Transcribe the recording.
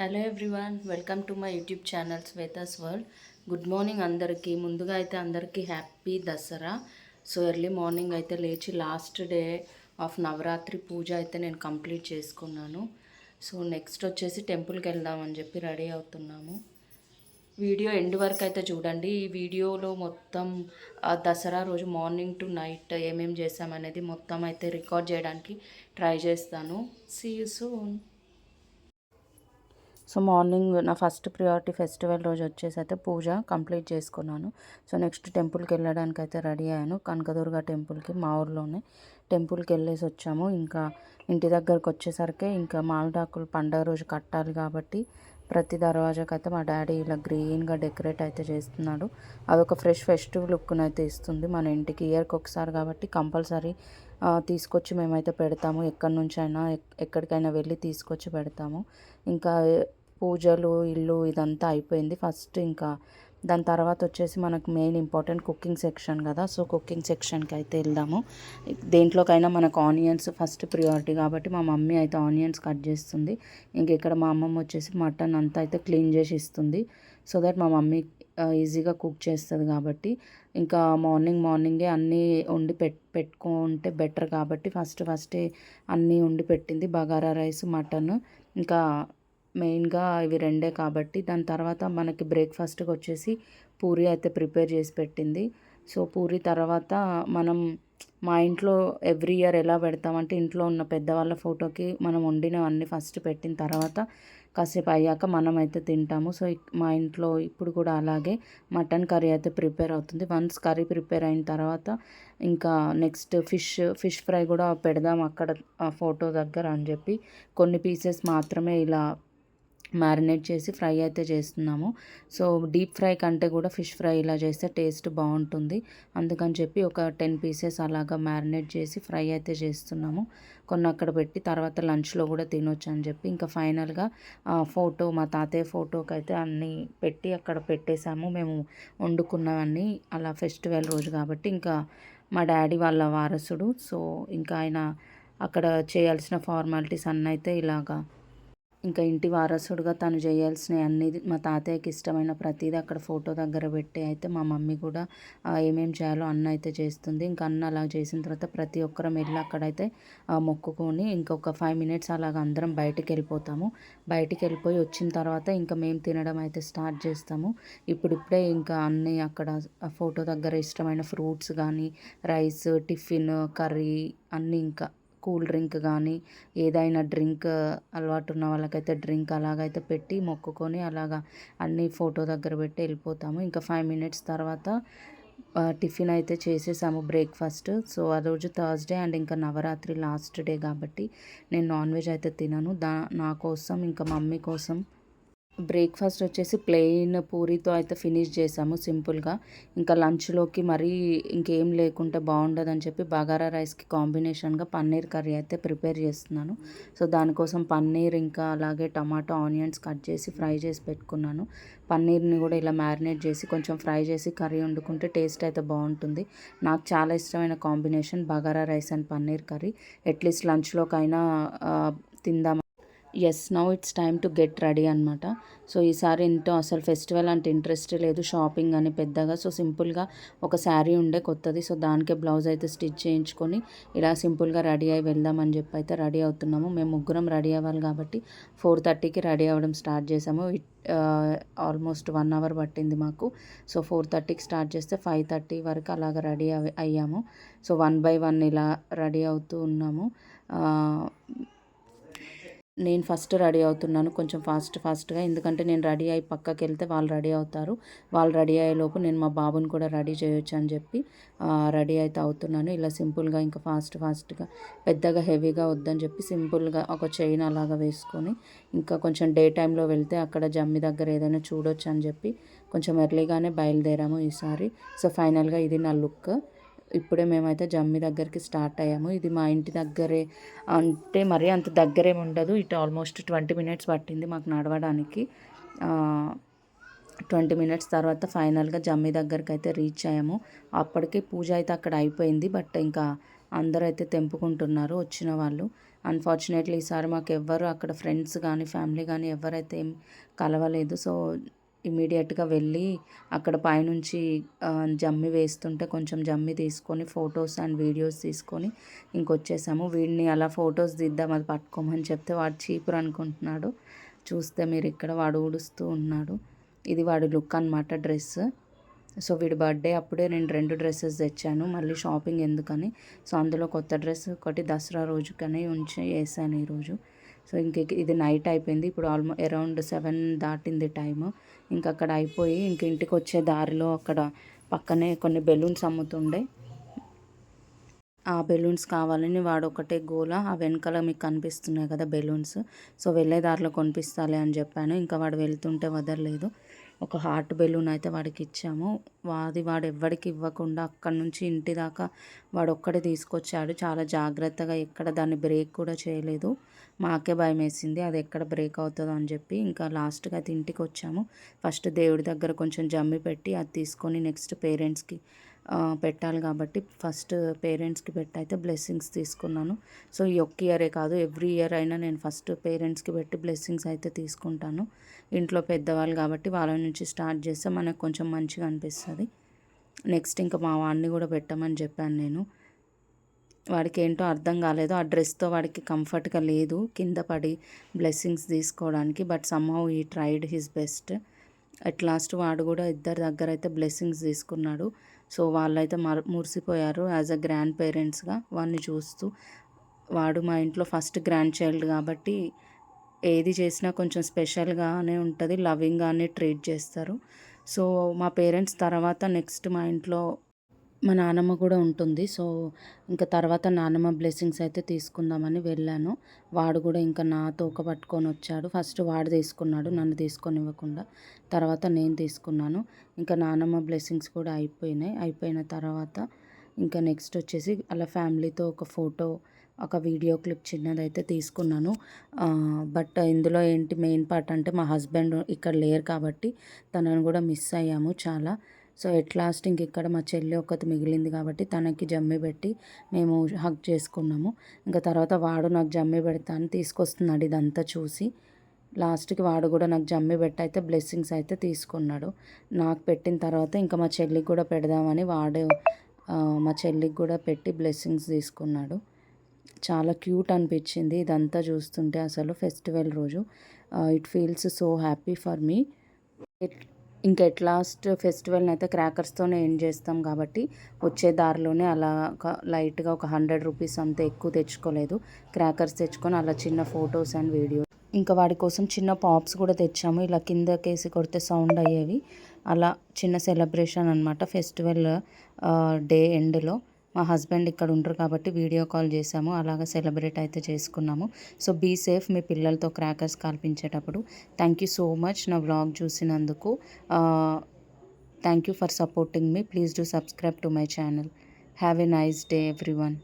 Hello everyone, welcome to my YouTube channel Shweta's world. Good morning అందరికీ. ముందుగా అయితే అందరికీ happy Dasara. So early morning అయితే లేచి లాస్ట్ డే ఆఫ్ నవరాత్రి పూజ అయితే నేను కంప్లీట్ చేసుకున్నాను. సో నెక్స్ట్ వచ్చేసి టెంపుల్కి వెళ్దామని చెప్పి రెడీ అవుతున్నాము. వీడియో ఎండ్ వరకు అయితే చూడండి. ఈ వీడియోలో మొత్తం దసరా రోజు మార్నింగ్ టు నైట్ ఏమేమి చేసామనేది మొత్తం అయితే రికార్డ్ చేయడానికి ట్రై చేస్తాను. See you soon. So morning నా ఫస్ట్ ప్రియారిటీ ఫెస్టివల్ రోజు వచ్చేసి అయితే పూజ కంప్లీట్ చేసుకున్నాను. సో నెక్స్ట్ టెంపుల్కి వెళ్ళడానికి అయితే రెడీ అయ్యాను. కనకదుర్గ టెంపుల్కి, మా ఊర్లోనే టెంపుల్కి వెళ్ళేసి వచ్చాము. ఇంకా ఇంటి దగ్గరకు వచ్చేసరికి ఇంకా మామిడాకులు పండగ రోజు కట్టాలి కాబట్టి ప్రతి దర్వాజాకి అయితే మా డాడీ ఇలా గ్రీన్గా డెకరేట్ అయితే చేస్తున్నాడు. అదొక ఫెస్టివ్ లుక్ను అయితే ఇస్తుంది మన ఇంటికి. ఇయర్కి ఒకసారి కాబట్టి కంపల్సరీ తీసుకొచ్చి మేమైతే పెడతాము. ఎక్కడి నుంచి అయినా ఎక్కడికైనా వెళ్ళి తీసుకొచ్చి పెడతాము. ఇంకా పూజలు, ఇల్లు ఇదంతా అయిపోయింది. ఫస్ట్ ఇంకా దాని తర్వాత వచ్చేసి మనకు మెయిన్ ఇంపార్టెంట్ కుకింగ్ సెక్షన్ కదా. సో కుకింగ్ సెక్షన్కి అయితే వెళ్దాము. దేంట్లోకైనా మనకు ఆనియన్స్ ఫస్ట్ ప్రియారిటీ కాబట్టి మా మమ్మీ అయితే ఆనియన్స్ కట్ చేస్తుంది. ఇంక ఇక్కడ మా అమ్మమ్మ వచ్చేసి మటన్ అంతా అయితే క్లీన్ చేసి ఇస్తుంది. సో దట్ మా మమ్మీ ఈజీగా కుక్ చేస్తుంది కాబట్టి ఇంకా మార్నింగే అన్నీ వండి పెట్టుకుంటే బెటర్ కాబట్టి ఫస్టే అన్నీ వండి పెట్టింది. బగారా రైస్, మటన్, ఇంకా మెయిన్గా ఇవి రెండే కాబట్టి దాని తర్వాత మనకి బ్రేక్ఫాస్ట్కి వచ్చేసి పూరి అయితే ప్రిపేర్ చేసి పెట్టింది. సో పూరి తర్వాత మనం మా ఇంట్లో ఎవ్రీ ఇయర్ ఎలా పెడతామంటే ఇంట్లో ఉన్న పెద్దవాళ్ళ ఫోటోకి మనం వండినవన్నీ ఫస్ట్ పెట్టిన తర్వాత కాసేపు అయ్యాక మనం అయితే తింటాము. సో మా ఇంట్లో ఇప్పుడు కూడా అలాగే మటన్ కర్రీ అయితే ప్రిపేర్ అవుతుంది. వన్స్ కర్రీ ప్రిపేర్ అయిన తర్వాత ఇంకా నెక్స్ట్ ఫిష్ ఫ్రై కూడా పెడదాం అక్కడ ఫోటో దగ్గర అని చెప్పి కొన్ని పీసెస్ మాత్రమే ఇలా మ్యారినేట్ చేసి ఫ్రై అయితే చేస్తున్నాము. సో డీప్ ఫ్రై కంటే కూడా ఫిష్ ఫ్రై ఇలా చేస్తే టేస్ట్ బాగుంటుంది. అందుకని చెప్పి ఒక 10 పీసెస్ అలాగా మ్యారినేట్ చేసి ఫ్రై అయితే చేస్తున్నాము. కొన్ని అక్కడ పెట్టి తర్వాత లంచ్లో కూడా తినొచ్చు అని చెప్పి ఇంకా ఫైనల్గా ఫోటో, మా తాతయ్య ఫోటోకి అయితే అన్నీ పెట్టి అక్కడ పెట్టేశాము. మేము వండుకున్నవన్నీ అలా ఫెస్టివల్ రోజు కాబట్టి ఇంకా మా డాడీ వాళ్ళ వారసుడు. సో ఇంకా ఆయన అక్కడ చేయాల్సిన ఫార్మాలిటీస్ అన్నీ అయితే ఇలాగా ఇంకా ఇంటి వారసుడుగా తను చేయాల్సినవి అన్నీ మా తాతయ్యకి ఇష్టమైన ప్రతిదీ అక్కడ ఫోటో దగ్గర పెట్టి అయితే మా మమ్మీ కూడా ఏమేమి చేయాలో అన్న అయితే చేస్తుంది. ఇంకా అన్న అలా చేసిన తర్వాత ప్రతి ఒక్కరం వెళ్ళి అక్కడైతే మొక్కుకొని ఇంకొక 5 మినిట్స్ అలాగ అందరం బయటికి వెళ్ళిపోతాము. బయటికి వెళ్ళిపోయి వచ్చిన తర్వాత ఇంకా మేము తినడం అయితే స్టార్ట్ చేస్తాము. ఇప్పుడిప్పుడే ఇంకా అన్నీ అక్కడ ఫోటో దగ్గర ఇష్టమైన ఫ్రూట్స్ కానీ, రైస్, టిఫిన్, కర్రీ అన్నీ ఇంకా కూల్ డ్రింక్ కానీ ఏదైనా డ్రింక్ అలవాటు ఉన్న వాళ్ళకైతే డ్రింక్ అలాగైతే పెట్టి మొక్కుకొని అలాగా అన్నీ ఫోటో దగ్గర పెట్టి వెళ్ళిపోతాము. ఇంకా 5 మినిట్స్ తర్వాత టిఫిన్ అయితే చేసేసాము, బ్రేక్ఫాస్ట్. సో ఆ రోజు థర్స్డే అండ్ ఇంకా నవరాత్రి లాస్ట్ డే కాబట్టి నేను నాన్ వెజ్ అయితే తినను. నా కోసం ఇంకా మమ్మీ కోసం బ్రేక్ఫాస్ట్ వచ్చేసి ప్లెయిన్ పూరితో అయితే ఫినిష్ చేసాము సింపుల్గా. ఇంకా లంచ్లోకి మరీ ఇంకేం లేకుంటే బాగుండదని చెప్పి బగారా రైస్కి కాంబినేషన్గా పన్నీర్ కర్రీ అయితే ప్రిపేర్ చేస్తున్నాను. సో దానికోసం పన్నీర్ ఇంకా అలాగే టమాటో, ఆనియన్స్ కట్ చేసి ఫ్రై చేసి పెట్టుకున్నాను. పన్నీర్ని కూడా ఇలా మ్యారినేట్ చేసి కొంచెం ఫ్రై చేసి కర్రీ వండుకుంటే టేస్ట్ అయితే బాగుంటుంది. నాకు చాలా ఇష్టమైన combination bagara rice and paneer curry. At least లంచ్లోకైనా తిందాం. Yes, now it's time to get ready అనమాట. సో ఈసారి ఏంటో అసలు ఫెస్టివల్ అంటే ఇంట్రెస్ట్ లేదు, షాపింగ్ అని పెద్దగా. సో సింపుల్గా ఒక శారీ ఉండే కొత్తది, సో దానికే బ్లౌజ్ అయితే స్టిచ్ చేయించుకొని ఇలా సింపుల్గా రెడీ అయ్యి వెళ్దామని చెప్పి అయితే రెడీ అవుతున్నాము. మేము ముగ్గురం రెడీ అవ్వాలి కాబట్టి 4:30కి రెడీ అవ్వడం స్టార్ట్ చేసాము. ఆల్మోస్ట్ 1 అవర్ పట్టింది మాకు. సో 4:30కి స్టార్ట్ చేస్తే 5:30 వరకు అలాగ రెడీ అయ్యాము. సో 1 by 1 ఇలా రెడీ అవుతూ ఉన్నాము. నేను ఫస్ట్ రెడీ అవుతున్నాను కొంచెం ఫాస్ట్గా, ఎందుకంటే నేను రెడీ అయ్యి పక్కకి వెళ్తే వాళ్ళు రెడీ అవుతారు. వాళ్ళు రెడీ అయ్యేలోపు నేను మా బాబుని కూడా రెడీ చేయొచ్చు అని చెప్పి రెడీ అయితే అవుతున్నాను. ఇలా సింపుల్గా ఇంకా ఫాస్ట్గా పెద్దగా హెవీగా వద్దని చెప్పి సింపుల్గా ఒక చైన్ అలాగా వేసుకొని ఇంకా కొంచెం డే టైంలో వెళ్తే అక్కడ జమ్మి దగ్గర ఏదైనా చూడొచ్చు అని చెప్పి కొంచెం ఎర్లీగానే బయలుదేరాము ఈసారి. సో ఫైనల్గా ఇది నా లుక్. ఇప్పుడే మేమైతే జమ్మి దగ్గరికి స్టార్ట్ అయ్యాము. ఇది మా ఇంటి దగ్గరే, అంటే మరీ అంత దగ్గరేమి ఉండదు. ఇటు ఆల్మోస్ట్ 20 మినిట్స్ పట్టింది మాకు నడవడానికి. 20 మినిట్స్ తర్వాత ఫైనల్గా జమ్మి దగ్గరికి అయితే రీచ్ అయ్యాము. అప్పటికే పూజ అయితే అక్కడ అయిపోయింది. బట్ ఇంకా అందరూ అయితే తెంపుకుంటున్నారు వచ్చిన వాళ్ళు. అన్ఫార్చునేట్లీ ఈసారి మాకు ఎవ్వరు అక్కడ ఫ్రెండ్స్ కానీ ఫ్యామిలీ కానీ ఎవరైతే ఏం కలవలేదు. సో ఇమీడియట్గా వెళ్ళి అక్కడ పైనుంచి జమ్మి వేస్తుంటే కొంచెం జమ్మి తీసుకొని ఫొటోస్ అండ్ వీడియోస్ తీసుకొని ఇంకొచ్చేసాము. వీడిని అలా ఫొటోస్ తీద్దాం అది పట్టుకోమని చెప్తే వాడు చీపురు అనుకుంటున్నాడు. చూస్తే మీరు ఇక్కడ వాడు ఊడుస్తూ ఉన్నాడు. ఇది వాడి లుక్ అనమాట డ్రెస్. సో వీడి బర్త్డే అప్పుడే నేను 2 డ్రెస్సెస్ తెచ్చాను, మళ్ళీ షాపింగ్ ఎందుకని. సో అందులో కొత్త డ్రెస్ ఒకటి దసరా రోజుకని ఉంచి వేసాను ఈరోజు. సో ఇది నైట్ అయిపోయింది. ఇప్పుడు అరౌండ్ 7 దాటింది టైము. ఇంక అక్కడ అయిపోయి ఇంక ఇంటికి వచ్చే దారిలో అక్కడ పక్కనే కొన్ని బెలూన్స్ అమ్ముతుండే. ఆ బెలూన్స్ కావాలని వాడు ఒకటే గోల. ఆ వెనకాల మీకు కనిపిస్తున్నాయి కదా బెలూన్స్. సో వెళ్ళే దారిలో కొనిపిస్తాలే అని చెప్పాను. ఇంకా వాడు వెళ్తుంటే వదలలేదు. ఒక హార్ట్ బెలూన్ అయితే వాడికి ఇచ్చాము. వాడు ఎవ్వడికి ఇవ్వకుండా అక్కడి నుంచి ఇంటి దాకా వాడు ఒక్కడే తీసుకొచ్చాడు. చాలా జాగ్రత్తగా, ఎక్కడ దాన్ని బ్రేక్ కూడా చేయలేదు. మాకే భయం వేసింది అది ఎక్కడ బ్రేక్ అవుతుందో అని చెప్పి. ఇంకా లాస్ట్గా అయితే ఇంటికి వచ్చాము. ఫస్ట్ దేవుడి దగ్గర కొంచెం జమ్మి పెట్టి అది తీసుకొని నెక్స్ట్ పేరెంట్స్కి పెట్టాలి కాబట్టి ఫస్ట్ పేరెంట్స్కి పెట్టి అయితే బ్లెస్సింగ్స్ తీసుకున్నాను. సో ఈ ఒక్క ఇయరే కాదు, ఎవ్రీ ఇయర్ అయినా నేను ఫస్ట్ పేరెంట్స్కి పెట్టి బ్లెస్సింగ్స్ అయితే తీసుకుంటాను. ఇంట్లో పెద్దవాళ్ళు కాబట్టి వాళ్ళ నుంచి స్టార్ట్ చేస్తే మనకు కొంచెం మంచిగా అనిపిస్తుంది. నెక్స్ట్ ఇంకా మా వాడిని కూడా పెట్టమని చెప్పాను నేను. వాడికి ఏంటో అర్థం కాలేదు, ఆ డ్రెస్తో వాడికి కంఫర్ట్గా లేదు కింద పడి బ్లెస్సింగ్స్ తీసుకోవడానికి. బట్ సమ్హౌ ఈ tried his best. At last వాడు కూడా ఇద్దరి దగ్గర అయితే బ్లెస్సింగ్స్ తీసుకున్నాడు. సో వాళ్ళైతే మురిసిపోయారు యాజ్ అ గ్రాండ్ పేరెంట్స్గా వాడిని చూస్తూ. వాడు మా ఇంట్లో ఫస్ట్ గ్రాండ్ చైల్డ్ కాబట్టి ఏది చేసినా కొంచెం స్పెషల్గానే ఉంటుంది, లవింగ్గానే ట్రీట్ చేస్తారు. సో మా పేరెంట్స్ తర్వాత నెక్స్ట్ మా ఇంట్లో మా నానమ్మ కూడా ఉంటుంది. సో ఇంకా తర్వాత నానమ్మ బ్లెస్సింగ్స్ అయితే తీసుకుందామని వెళ్ళాను. వాడు కూడా ఇంకా నా తోక పట్టుకొని వచ్చాడు. ఫస్ట్ వాడు తీసుకున్నాడు నన్ను తీసుకొని ఇవ్వకుండా. తర్వాత నేను తీసుకున్నాను. ఇంకా నానమ్మ బ్లెస్సింగ్స్ కూడా అయిపోయినాయి. అయిపోయిన తర్వాత ఇంకా నెక్స్ట్ వచ్చేసి అలా ఫ్యామిలీతో ఒక ఫోటో, ఒక వీడియో క్లిప్ చిన్నదైతే తీసుకున్నాను. బట్ ఇందులో ఏంటి మెయిన్ పార్ట్ అంటే మా హస్బెండ్ ఇక్కడ లేరు కాబట్టి తనను కూడా మిస్ అయ్యాము చాలా. సో ఎట్ లాస్ట్ ఇంక ఇక్కడ మా చెల్లి ఒకటి మిగిలింది కాబట్టి తనకి జమ్మి పెట్టి మేము హగ్ చేసుకున్నాము. ఇంకా తర్వాత వాడు నాకు జమ్మి పెడతాను తీసుకొస్తున్నాడు ఇదంతా చూసి. లాస్ట్కి వాడు కూడా నాకు జమ్మి పెట్టి అయితే బ్లెస్సింగ్స్ అయితే తీసుకున్నాడు. నాకు పెట్టిన తర్వాత ఇంకా మా చెల్లికి కూడా పెడదామని వాడు మా చెల్లికి కూడా పెట్టి బ్లెస్సింగ్స్ తీసుకున్నాడు. చాలా క్యూట్ అనిపించింది ఇదంతా చూస్తుంటే అసలు ఫెస్టివల్ రోజు. It feels so happy for me. ఇంకా ఎట్ లాస్ట్ ఫెస్టివల్ని అయితే క్రాకర్స్తోనే ఎండ్ చేస్తాం కాబట్టి వచ్చే దారిలోనే అలా లైట్గా ఒక 100 రూపీస్ అంతే, ఎక్కువ తెచ్చుకోలేదు. క్రాకర్స్ తెచ్చుకొని అలా చిన్న ఫొటోస్ అండ్ వీడియో. ఇంకా వాడి కోసం చిన్న పాప్స్ కూడా తెచ్చాము, ఇలా కిందకేసి కొడితే సౌండ్ అయ్యేవి. అలా చిన్న సెలబ్రేషన్ అనమాట ఫెస్టివల్ డే ఎండ్లో. మా హస్బెండ్ ఇక్కడ ఉంటారు కాబట్టి వీడియో కాల్ చేసాము, అలాగా సెలబ్రేట్ అయితే చేసుకున్నాము. సో బీ సేఫ్ మీ పిల్లలతో క్రాకర్స్ కాల్పించేటప్పుడు. థ్యాంక్ యూ సో మచ్ నా వ్లాగ్ చూసినందుకు. Thank you for supporting me. Please do subscribe to my channel. Have a nice day everyone.